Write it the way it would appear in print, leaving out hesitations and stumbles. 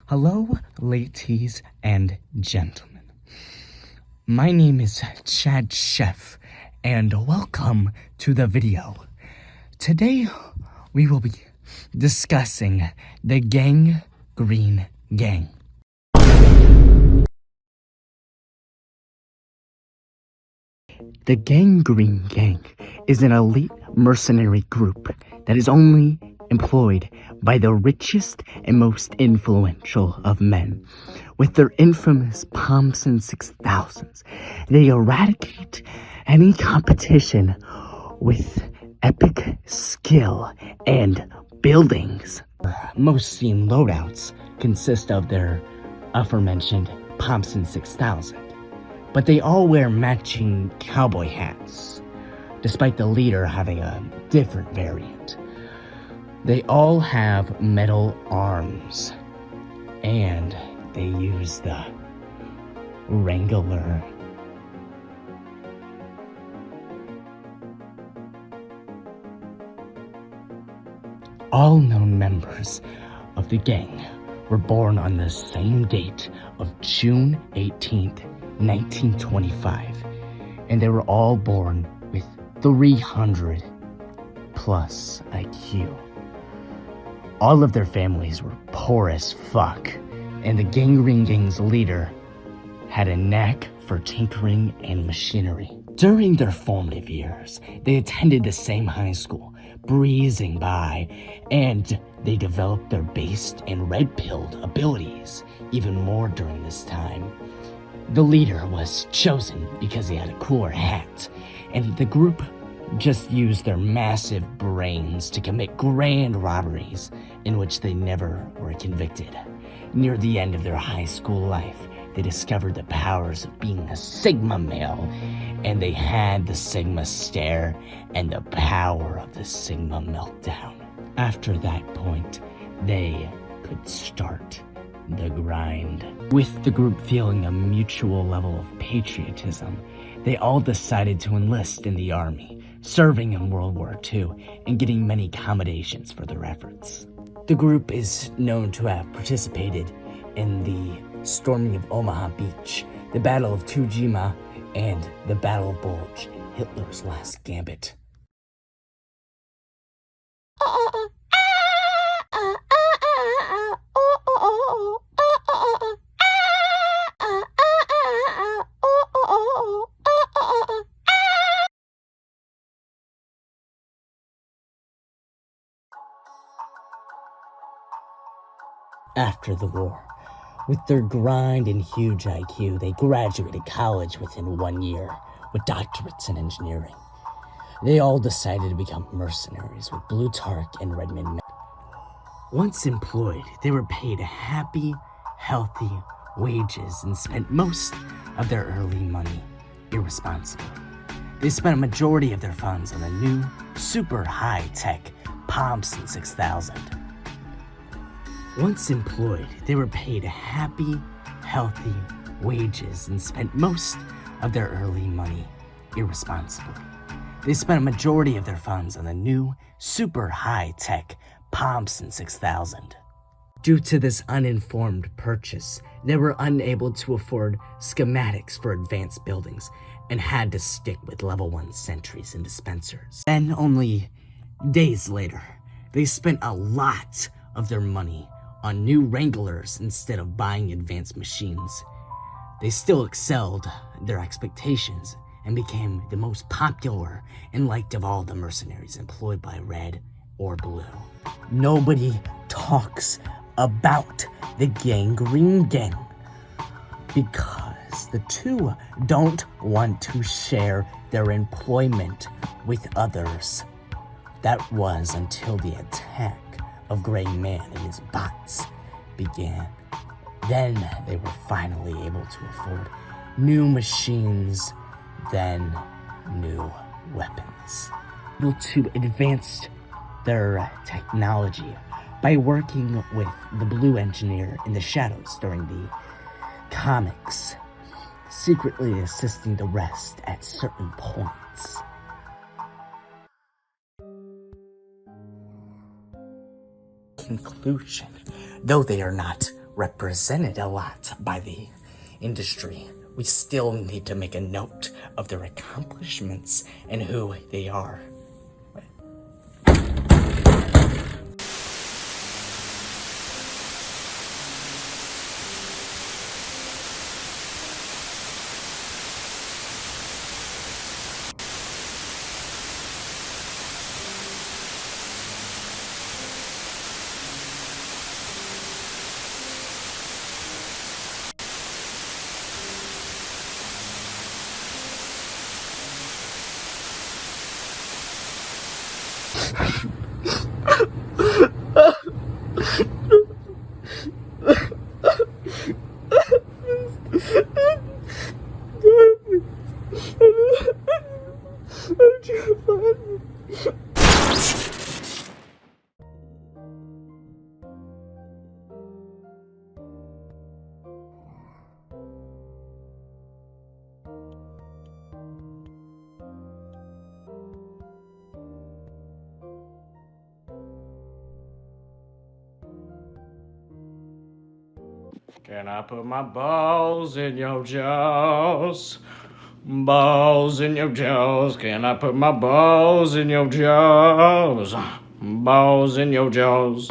Hello, ladies and gentlemen. My name is Chad Chef, and welcome to the video. Today, we will be discussing the Gang Green Gang. The Gang Green Gang is an elite mercenary group that is only employed by the richest and most influential of men. With their infamous Thompson 6000s, they eradicate any competition with epic skill and buildings. Most seen loadouts consist of their aforementioned Thompson 6000, but they all wear matching cowboy hats, despite the leader having a different variant. They all have metal arms, and they use the Wrangler. All known members of the gang were born on the same date of June 18th, 1925, and they were all born with 300 plus IQ. All of their families were poor as fuck, and the GangGreenGang's leader had a knack for tinkering and machinery. During their formative years, they attended the same high school, breezing by, and they developed their based and red-pilled abilities even more during this time. The leader was chosen because he had a cooler hat, and the group just used their massive brains to commit grand robberies in which they never were convicted. Near the end of their high school life, they discovered the powers of being a Sigma male, and they had the Sigma stare and the power of the Sigma meltdown. After that point, they could start the grind. With the group feeling a mutual level of patriotism, they all decided to enlist in the army, serving in World War II and getting many commendations for their efforts. The group is known to have participated in the storming of Omaha Beach, the Battle of Tujima, and the Battle of Bulge, Hitler's last gambit. After the war, with their grind and huge IQ, they graduated college within 1 year with doctorates in engineering. They all decided to become mercenaries with Plutarch and Redmond. Once employed, they were paid happy, healthy wages and spent most of their early money irresponsibly. They spent a majority of their funds on the new, super high-tech Thompson 6000. Once employed, they were paid happy, healthy wages and spent most of their early money irresponsibly. They spent a majority of their funds on the new, super high-tech Thompson 6000. Due to this uninformed purchase, they were unable to afford schematics for advanced buildings and had to stick with level 1 sentries and dispensers. Then, only days later, they spent a lot of their money on new Wranglers instead of buying advanced machines. They still excelled their expectations and became the most popular and liked of all the mercenaries employed by Red or Blue. Nobody talks about the Gang Green Gang because the two don't want to share their employment with others. That was until the attack of Gray Man and his bots began. Then they were finally able to afford new machines, then new weapons. Able to advance their technology by working with the Blue Engineer in the shadows during the comics, secretly assisting the rest at certain points. Conclusion, though they are not represented a lot by the industry, we still need to make a note of their accomplishments and who they are. Can I put my balls in your jaws? Balls in your jaws. Can I put my balls in your jaws? Balls in your jaws.